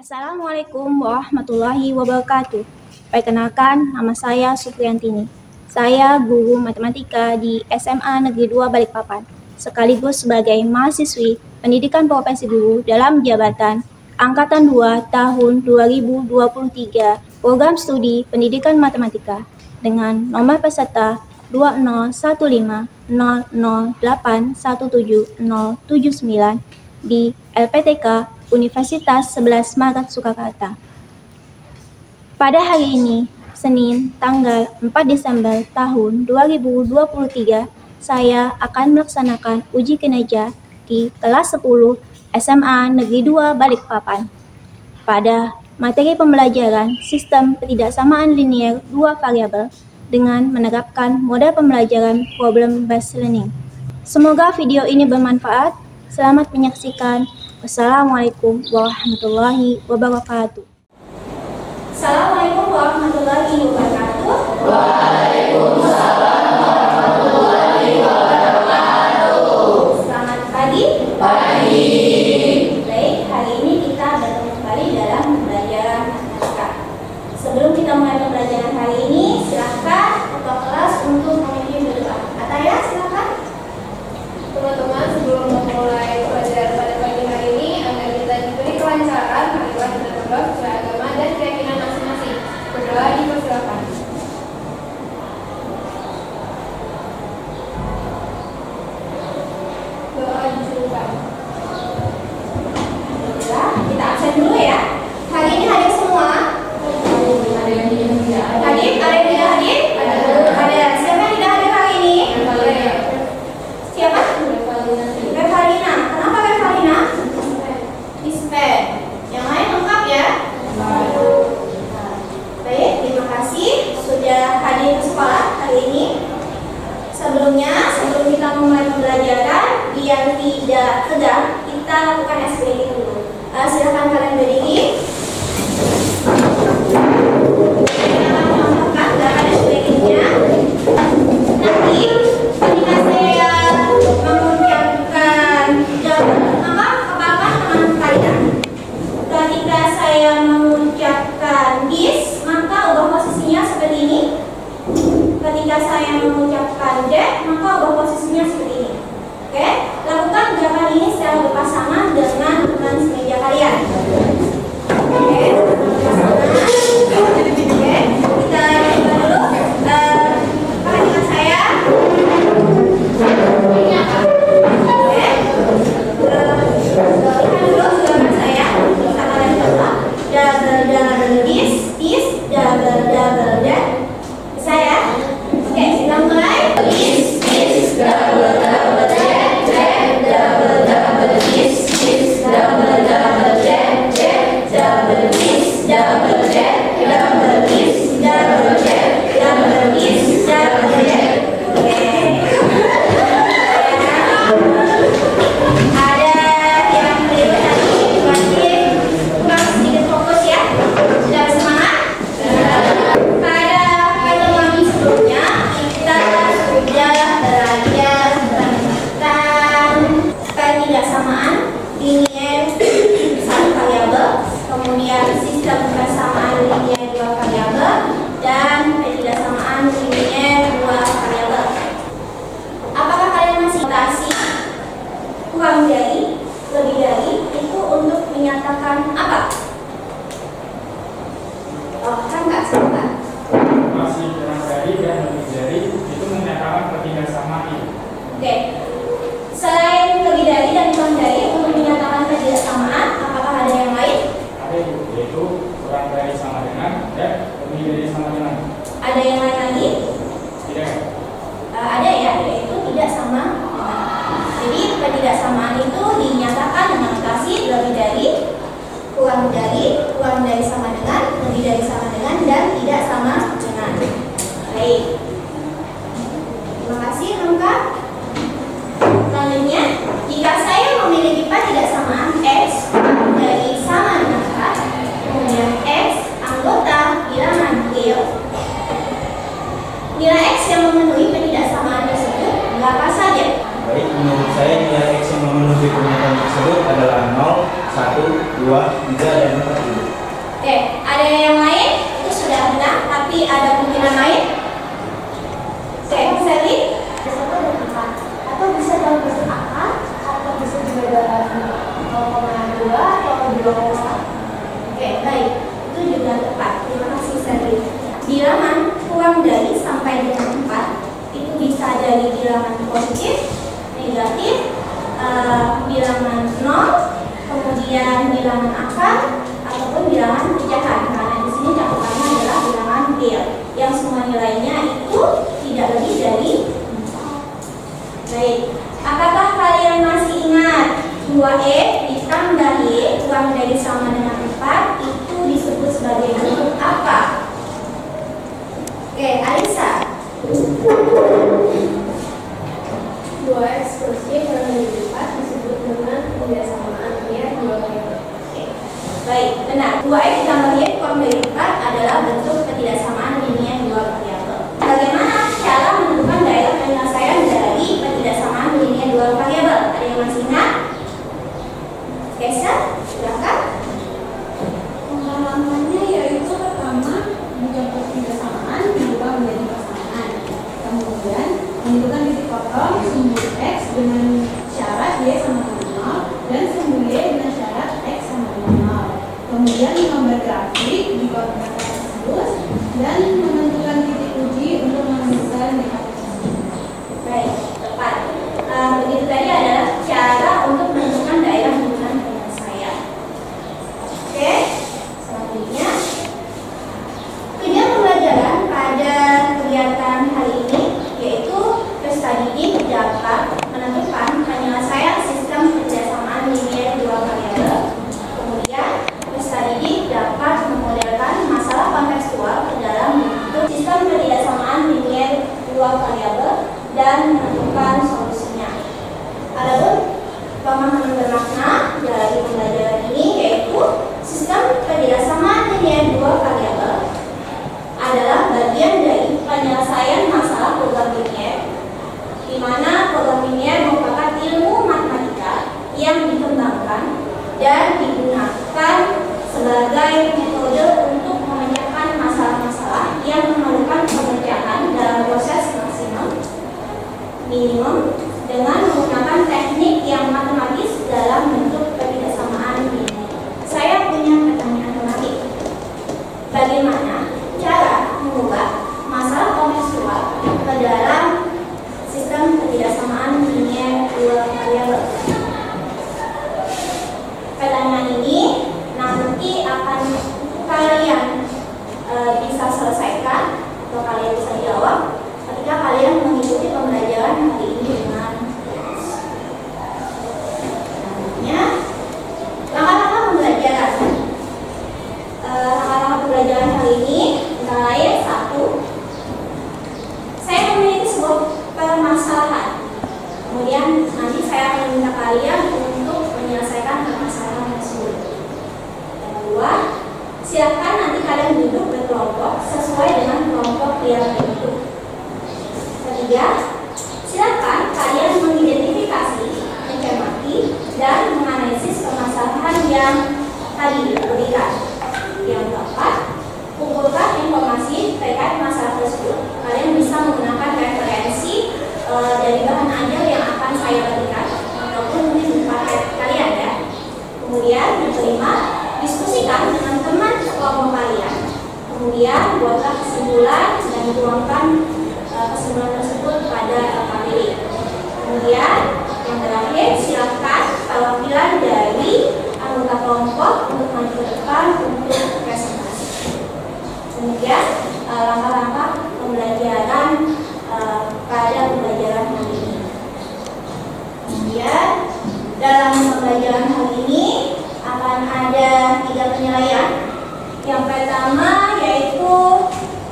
Assalamualaikum warahmatullahi wabarakatuh. Perkenalkan, nama saya Supriyantini. Saya guru matematika di SMA Negeri 2 Balikpapan, sekaligus sebagai mahasiswi pendidikan profesi guru dalam jabatan Angkatan 2 tahun 2023 Program Studi Pendidikan Matematika dengan nomor peserta 20150081779 di LPTK Universitas 11 Maret Surakarta. Pada hari ini, Senin, tanggal 4 Desember tahun 2023, saya akan melaksanakan uji kinerja di kelas 10 SMA Negeri 2 Balikpapan. Pada materi pembelajaran Sistem Ketidaksamaan Linier dua variabel dengan menerapkan model pembelajaran Problem Based Learning. Semoga video ini bermanfaat. Selamat menyaksikan. Wassalamualaikum warahmatullahi wabarakatuh. Assalamualaikum warahmatullahi wabarakatuh. Waalaikumsalam warahmatullahi wabarakatuh. Selamat pagi. Pagi. Baik, hari ini kita bertemu kembali dalam pembelajaran matematika. Sebelum kita mulai pembelajaran hari ini, silakan ketua kelas untuk memimpin berdoa. Ataya, silakan. Teman-teman, sebelum memulai pelajaran pada pagi hari ini, agar kita diberi kelancaran, marilah kita berdoa sesuai agama dan keyakinan masing-masing. Berdoa dipersilakan. Doa dicurahkan. Baiklah, kita absen dulu ya. Hari ini hadir semua? Ada yang tidak ada. Hadir? Ada yang tidak hadir? Ada. Siapa yang tidak hadir hari ini? Siapa? Revalina. Kenapa Revalina? Dispen. Yang lain lengkap ya? Baik, terima kasih sudah hadir ke sekolah hari ini. Sebelum kita memulai pembelajaran, biar tidak tegang, kita lakukan SPG dulu. Silakan kalian berdiri. Kita akan melakukan gerakan SPG-nya. Nanti ketika saya mengucapkan maka kepalkan teman kalian. Ketika saya mengucapkan this, maka ubah posisinya seperti ini. Ketika saya mengucapkan that, maka ubah posisinya seperti ini. Oke, lakukan gerakan ini secara berpasangan dengan teman semeja kalian. Oke, berpasangan. Oke, kita coba dulu. Perhatikan saya. Double this, double that. Bisa ya? Oke, kita mulai. This, double that, double this, double that, double this, double that, double this, Double this, double that. Oke. Ada yang keliru tadi, berarti kurang sedikit fokus ya. Sudah semangat? Pada pertemuan sebelumnya kita sudah belajar tentang ketidaksamaan linier satu variabel, kemudian sistem kesamaan linier dua variabel, dan ketidaksamaan linier dua variabel. Apakah kalian masih notasi kurang dari, lebih dari itu untuk menyatakan apa? Oh, kan nggak sama. Masih kurang dari dan lebih dari itu menyatakan ketidaksamaan. Oke. Selain lebih dari dan kurang dari untuk menyatakan ketidaksamaan, apakah ada yang lain? Ada yaitu kurang dari sama dengan dan lebih dari sama dengan. Ada yang lain lagi? Tidak. Ada ya, yaitu tidak sama dengan. Jadi ketidaksamaan itu dinyatakan dengan notasi lebih dari sama dengan, lebih dari sama dengan, dan tidak sama dengan. Baik. Terima kasih, lengkap. Selanjutnya, jika saya memiliki ketidaksamaan X dari sama dengan K, kemudian X anggota bilangan real, nilai X yang memenuhi ketidaksamaan tersebut berapa saja? Baik, menurut saya nilai X yang memenuhi pernyataan tersebut adalah 0, 1, 2, 3, dan 4. Ada yang lain? Itu sudah benar, tapi ada kemungkinan lain? Oke, Sally? Bisa ada 4 atau bisa dalam bentuk akar atau bisa juga dalam 0,2 atau 2,1. Oke, baik. Itu juga tepat. Terima kasih, Sally. Bilangan kurang dari sampai dengan 4 itu bisa dari bilangan positif, negatif, bilangan 0, kemudian bilangan akar, ataupun bilangan pecahan. Karena di sini catatannya adalah bilangan real, yang semua nilainya itu tidak lebih dari 4. Baik, apakah kalian masih ingat 2E ditambah Y kurang dari sama dengan 4 itu disebut sebagai bentuk apa? Oke, Alisa. 2x plus y kurang dari 4 disebut dengan ketidaksamaan linear 2 variabel. Oke, baik, benar. 2x ditambah y kurang dari 4 adalah bentuk ketidaksamaan linear 2 variabel. Bagaimana cara menentukan daerah penyelesaian dari ketidaksamaan linear 2 variabel? Ada yang masih ingat? Geser, silakan. Pengalamannya yaitu pertama mencoba ketidaksamaan diubah menjadi pasangan, kemudian menentukan titik potong sumbu x dengan syarat y sama dengan 0 dan sumbu y dengan syarat x sama dengan 0, kemudian menggambar grafik di koordinat tersebut dan menentukan titik uji untuk menentukan dekat. Baik, tepat. Begitu tadi adalah cara untuk menentukan daerah hubungan penyelesaian. Oke, selanjutnya tujuan pembelajaran pada kegiatan hari ini yaitu peserta didik dapat menentukan penyelesaian sistem ketidaksamaan linear 2 variabel. Kemudian peserta didik dapat memodelkan masalah kontekstual ke dalam bentuk sistem ketidaksamaan linear 2 variabel dan menentukan solusinya. Adapun pemahaman bermakna dari pembelajaran ini yaitu sistem ketidaksamaan linear 2 variabel adalah bagian dari penyelesaian masalah program linear, di mana program linear merupakan ilmu matematika yang dikembangkan dan digunakan sebagai metode untuk memecahkan masalah-masalah yang memerlukan pengerjaan dalam proses maksimum, minimum, dengan menggunakan teknik yang matematis dalam bentuk ketidaksamaan linear. Saya punya pertanyaan menarik. Bagaimana cara mengubah masalah kontekstual ke dalam sistem ketidaksamaan linear 2 variabel? Pertanyaan ini nanti akan kalian bisa selesaikan atau kalian bisa jawab ketika kalian mengikuti pembelajaran hari ini dengan jelas. Selanjutnya, langkah-langkah pembelajaran. Langkah-langkah pembelajaran hari ini antara lain 1. Saya memiliki sebuah permasalahan. Kemudian nanti saya akan meminta kalian untuk menyelesaikan permasalahan tersebut. Yang kedua, silakan nanti kalian duduk berkelompok sesuai dengan kelompok yang dibentuk. Ketiga, silakan kalian mengidentifikasi, mencermati, dan menganalisis permasalahan yang tadi diberikan. Yang keempat, kumpulkan informasi terkait masalah tersebut. Kalian bisa menggunakan referensi dari bahan ajar yang akan saya berikan, ataupun mungkin paket kalian ya. Kemudian yang kelima, diskusikan dengan teman sekelompok kalian. Kemudian buatlah kesimpulan dan tuangkan kesimpulan tersebut pada LKPD. Kemudian yang terakhir, silakan perwakilan dari anggota kelompok untuk maju ke depan untuk presentasi. Kemudian langkah-langkah pembelajaran pada pembelajaran hari ini. Kemudian dalam pembelajaran hari ini akan ada 3 penilaian. Yang pertama yaitu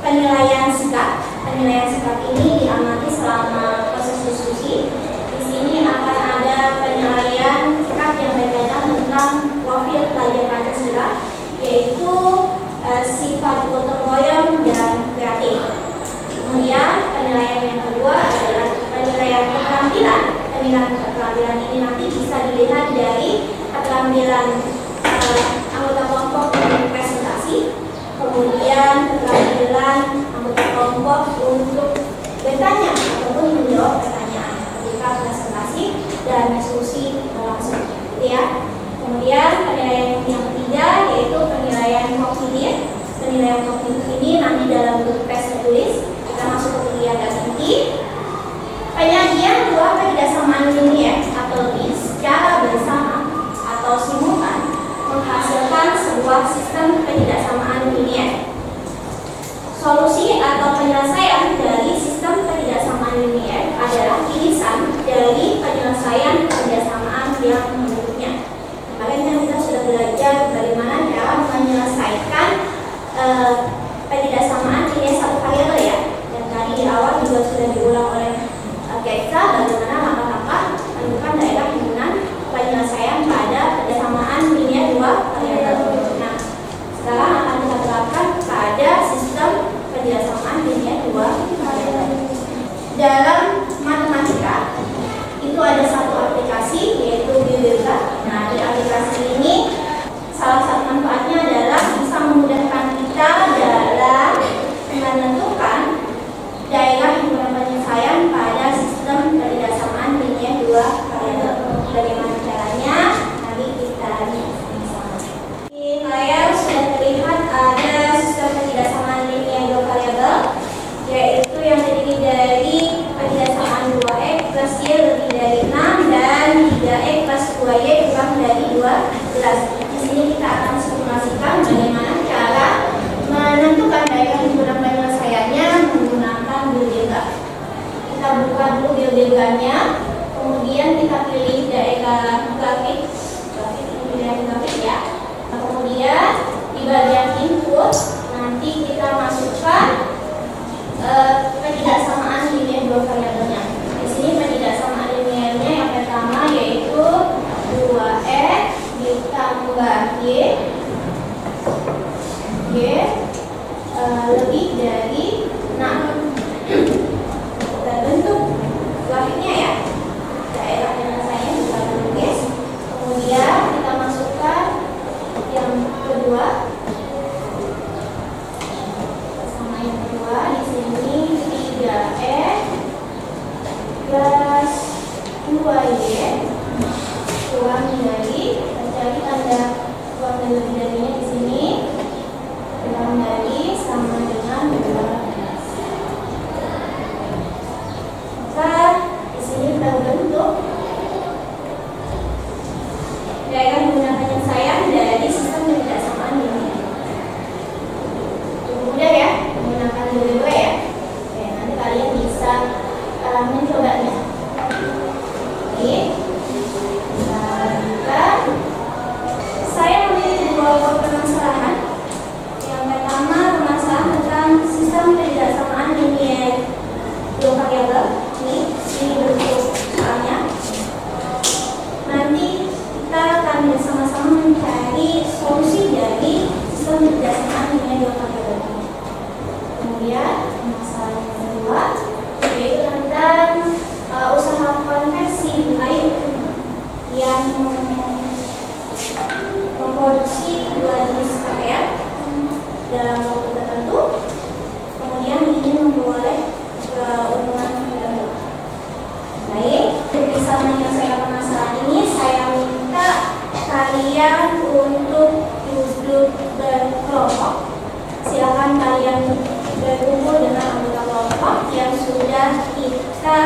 penilaian sikap. Penilaian sikap ini diamati selama proses diskusi. Di sini akan ada penilaian sikap yang berkaitan tentang profil pelajar Pancasila, yaitu sifat gotong royong dan kreatif. Kemudian penilaian yang kedua adalah penilaian keterampilan. Penilaian keterampilan ini nanti bisa dilihat dari keterampilan anggota kelompok untuk presentasi. kemudian keterampilan anggota kelompok untuk bertanya ataupun menjawab pertanyaan ketika presentasi dan diskusi berlangsung, gitu ya. Kemudian penilaian yang ketiga yaitu penilaian kognitif. Penilaian kognitif ini nanti dalam bentuk tes tertulis. Kita masuk ke pilihan dan inti. Penyajian dua ketidaksamaan linier atau lebih secara bersama atau simultan menghasilkan sebuah sistem ketidaksamaan linier. Solusi atau penyelesaian dari sistem ketidaksamaan linier adalah irisan dari penyelesaian ketidaksamaan yang menurutnya. Kemarin kita sudah belajar bagaimana cara menyelesaikan ketidaksamaan linier satu variabel ya. Dan tadi di awal juga sudah diulang oleh Kexa bagaimana langkah-langkah menentukan daerah himpunan penyelesaian pada ketidaksamaan linier dua variabel. Nah, sekarang akan kita terapkan pada sistem ketidaksamaan linier dua variabel. Dalam matematika itu ada satu aplikasi yaitu GeoGebra. Nah, di aplikasi ini salah satu manfaatnya adalah bisa memudahkan kita dalam menentukan daerah himpunan penyelesaian pada sistem ketidaksamaan linier dua variabel. Bagaimana caranya? Nanti kita lihat sama-sama. Di layar sudah terlihat ada sistem ketidaksamaan linier dua variabel, yaitu yang terdiri dari ketidaksamaan 2x plus y lebih dari 6 dan 3x plus 2y kurang dari 12. Di sini kita akan simulasikan bagaimana cara menentukan daerah himpunan penyelesaiannya menggunakan GeoGebra. Kita buka dulu GeoGebra-nya, kemudian kita pilih daerah grafik ini pilihan grafik ya. Kemudian di bagian input nanti kita masukkan ketidaksamaan linier dua variabelnya. Di sini ketidaksamaan liniernya yang pertama yaitu 2x ditambah y lebih dari 6. Kita bentuk grafiknya ya. Daerah penyelesaiannya kita tulis. Kemudian kita masukkan yang kedua. Sama yang kedua di sini 3x plus 2y kurang dari, cari tanda kurang dari lebih darinya di sini, kurang dari sama dengan 12. Maka di sini kita bentuk daerah himpunan penyelesaian dari sistem ketidaksamaan linier. Cukup mudah ya menggunakan GeoGebra ya. Oke, nanti kalian bisa mencobanya. Oke, kita lanjutkan. Saya memiliki dua permasalahan. Yang pertama permasalahan tentang sistem ketidaksamaan linier dua variabel. Ini bentuk soalnya. Nanti kita akan bersama-sama mencari solusi dari sistem ketidaksamaan linier dua variabel. Kemudian masalah yang kedua yaitu tentang usaha konversi air yang memproduksi dua jenis KPR dalam waktu tertentu, kemudian ingin memperoleh keuntungan tertentu. Baik, untuk bisa menyelesaikan permasalahan ini, saya minta kalian untuk duduk berkelompok. Silakan kalian berkumpul dengan anggota kelompok yang sudah kita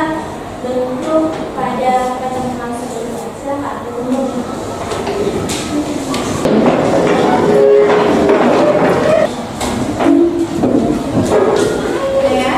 bentuk pada pertemuan sebelumnya. Silakan berkumpul. Ya.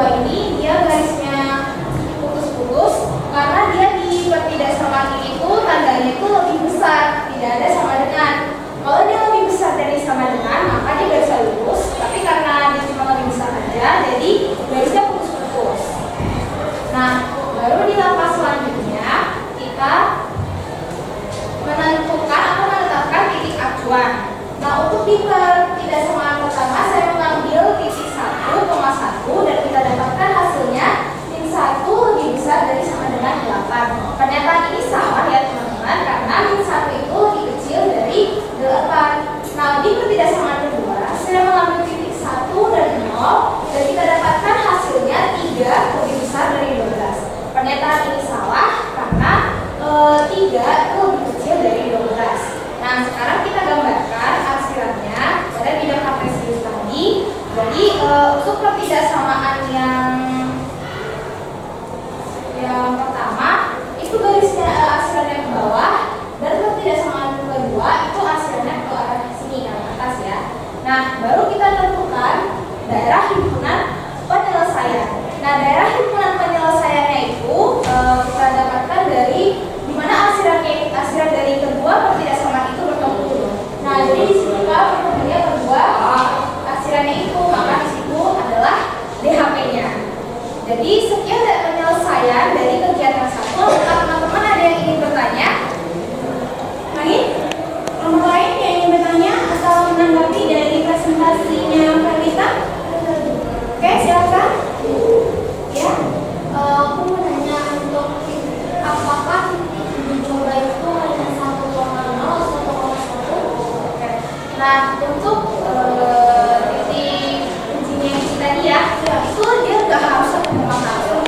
kedua ini dia garisnya putus-putus karena dia di pertidaksamaan itu tandanya itu lebih besar, tidak ada sama dengan. Kalau dia lebih besar dari sama dengan, maka dia garisnya lurus. Tapi karena dia cuma lebih besar aja, jadi garisnya putus-putus. Nah, baru di langkah selanjutnya kita menentukan atau menetapkan titik acuan. Nah, untuk di pertidaksamaan pertama saya mengambil titik 1,1 dan kita dapatkan hasilnya titik 1 lebih besar dari sama dengan 8. Pernyataan ini salah ya teman-teman, karena titik 1 itu lebih kecil dari 8. Nah, di pertidaksamaan kedua saya mengambil titik 1 dan 0 dan kita dapatkan hasilnya 3 lebih besar dari 12. Pernyataan ini salah karena 3 itu lebih kecil dari 12. Nah, sekarang kita gambarkan arsirannya pada bidang apresius tadi. Jadi untuk pertidaksamaan yang pertama itu garisnya arsirannya ke bawah, dan pertidaksamaan kedua itu arsirannya ke arah sini ke atas ya. Nah, baru kita tentukan daerah himpunan penyelesaian. Nah, daerah himpunan penyelesaiannya itu kita dapatkan dari dimana arsiran dari kedua pertidaksamaan itu bertemu. Nah, jadi di sini bertemunya kedua arsirannya itu, maka di situ adalah DHP-nya. Jadi sekian penyelesaian dari kegiatan 1. Apakah teman-teman ada yang ingin bertanya? Lain? Kelompok lain yang ingin bertanya atau menanggapi dari presentasinya Karita? Oke, silakan. Ya, aku mau nanya untuk apakah titik dicoba itu hanya 1,0 atau 1,1? Nah, untuk titik ujinya yang tadi ya, itu dia nggak harus 1,1.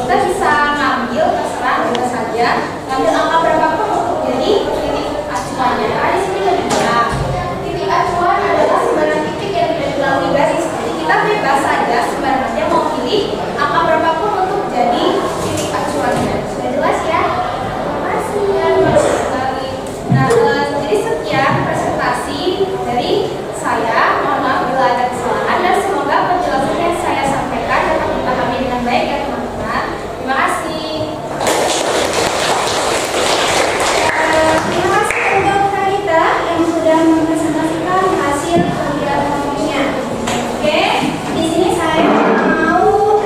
Kita bisa ngambil terserah bebas saja, ngambil angka berapapun untuk jadi titik acuannya. Karena di sini lebih berat. Titik acuan adalah sembarang titik yang tidak dilalui garis. Jadi kita bebas saja sembarangnya mau pilih angka berapapun untuk jadi titik acuannya. Sudah jelas ya? Terima kasih. Bagus sekali. Nah, jadi sekian presentasi dari saya. Mohon maaf bila ada kesalahan dan semoga penjelasan yang saya sampaikan dapat dipahami dengan baik ya teman-teman. Terima kasih. Terima kasih untuk Karita yang sudah mempresentasikan hasil kegiatannya. Oke, di sini saya mau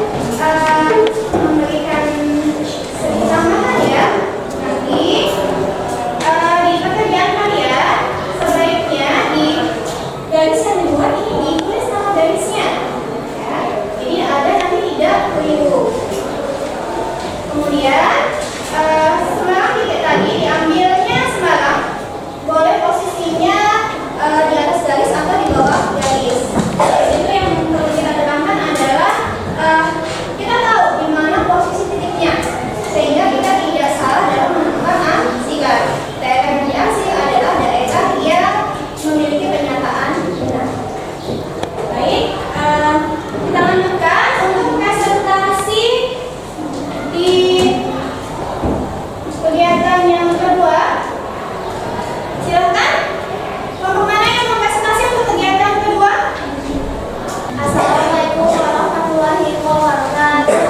memberikan sedikit tambahan ya. Nanti di pekerjaan kalian sebaiknya di garis yang dibuat ini ditulis nama garisnya. Ya, jadi ada nanti tidak keliru. Kemudian sembarang titik tadi diambilnya sembarang, boleh posisinya di atas garis atau di bawah garis. Itu yang perlu kita tekankan adalah kita tahu di mana posisi titiknya, sehingga kita tidak salah dalam menentukan ansigan. Daerah yang diambil adalah daerah yang memiliki pernyataan benar. Baik, kita lanjutkan untuk presentasi di kegiatan yang kedua. Silakan. Kelompok mana yang mau presentasi untuk kegiatan kedua? Assalamualaikum warahmatullahi wabarakatuh.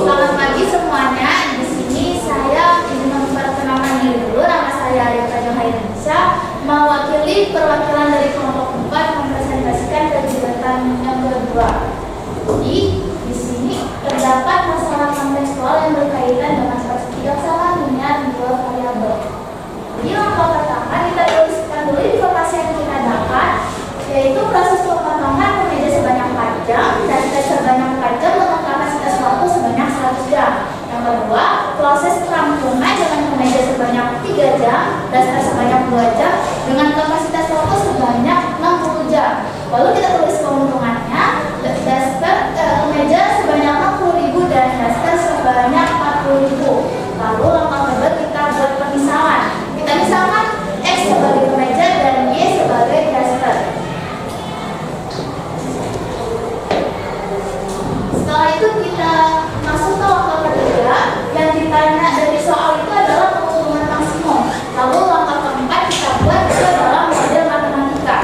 Selamat pagi semuanya. Di sini saya ingin memperkenalkan diri dulu. Nama saya Arifah Johairisa, mewakili perwakilan dari kelompok 4 mempresentasikan kegiatan yang kedua. Jadi di sini terdapat masalah kontekstual yang berkaitan dengan pertidaksamaan dengan dua variabel. Jadi langkah pertama kita tuliskan dulu informasi yang kita dapat, yaitu proses pemotongan kemeja sebanyak 4 jam dan tes sebanyak 4 jam dengan kapasitas waktu sebanyak 100 jam. Yang kedua, proses perampungan dengan kemeja sebanyak 3 jam dan tes sebanyak 2 jam dengan kapasitas waktu sebanyak 60 jam. Lalu kita tulis keuntungannya, daster kemeja sebanyak 60.000 dan daster sebanyak 40.000. Lalu langkah kedua kita buat pemisahan. Kita misalkan X sebagai kemeja dan Y sebagai daster. Setelah itu kita masuk ke langkah ketiga. Yang ditanya dari soal itu adalah keuntungan maksimum. Lalu langkah keempat kita buat ke dalam model matematika.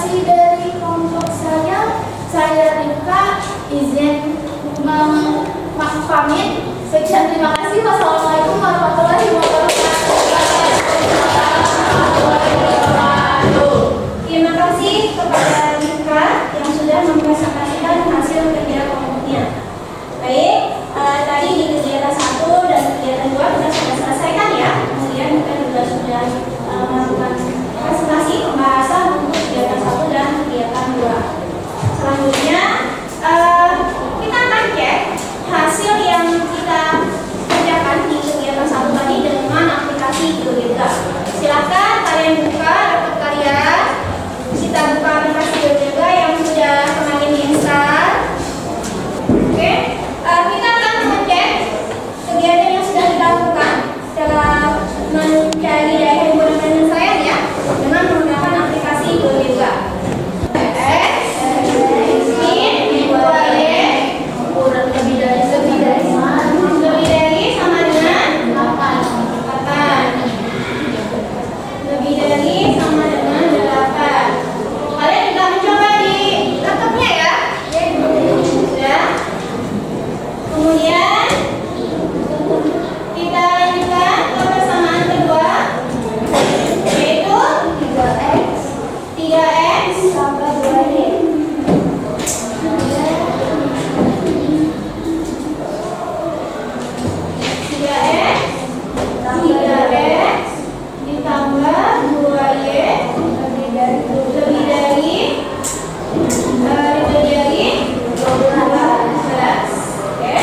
implementasi dari kelompok saya Rika izin pamit. Sekian, terima kasih. Wassalamualaikum warahmatullahi wabarakatuh. Terima kasih kepada Rika yang sudah mempresentasikan hasil kerja kelompoknya. Baik, tadi di kegiatan 1 dan kegiatan 2 kita sudah selesaikan ya. Kemudian kita juga sudah melakukan presentasi pembahasan untuk kegiatan 1 dan kegiatan 2. Selanjutnya kita akan cek hasil yang kita kerjakan di kegiatan 1 tadi dengan aplikasi GeoGebra. Silakan kalian buka laptop kalian. Kita buka aplikasi GeoGebra yang sudah kemarin diinstal. Oke, kita akan mengecek kegiatan yang sudah dilakukan setelah mencari dari handphone dan saya ya dengan menggunakan aplikasi GeoGebra. Kemudian kita lanjutkan ke persamaan kedua, yaitu 3x tambah 2y. 3x ditambah 2y lebih dari 12. Oke.